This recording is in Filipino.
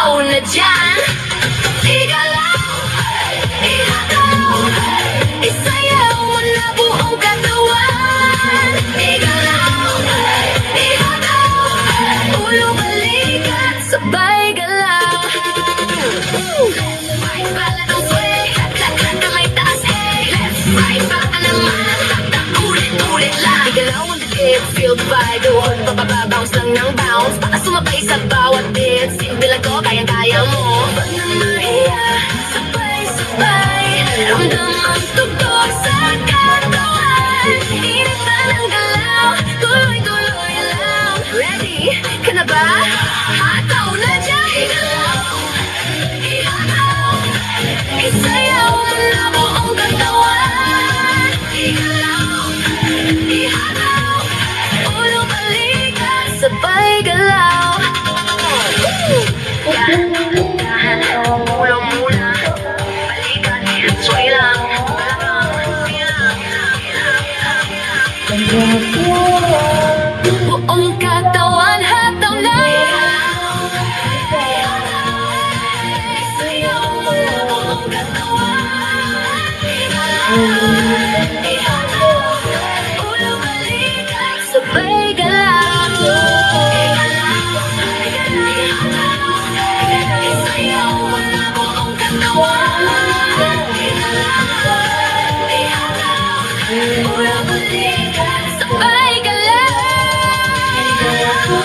Hataw na dyan. Igalaw, ihataw, isayaw mo na buong katawan. Igalaw, ihataw, ulo balikat, sabay galaw. Right, balance way, kamay taas, hey. Left, right, baka naman, taktak, ulit-ulit lang. Igalaw ang dikit, feel the vibe, doon papababounce lang ng bounce. Baka sumabay sa bawat beat, simple lang to, kayang-kaya mo. Pag na mahiya, sabay-sabay, ramdam ang tugtog sa katawan. Init na ng galaw, tuloy-tuloy lang. Ready? Ka na ba? Hataw na dyan. Igalaw, ihataw, isayaw mo na buong katawan. Igalaw, ihataw, ulo balikat, sabay galaw. Ulo muna, balikat, sway lang, buong katawan, hataw na. Isayaw mo na buong katawan. Ihataw, ulo balikat, sabay galaw. Isayaw mo na buong katawan. Ihataw, ulo balikat, sabay galaw. Ihataw,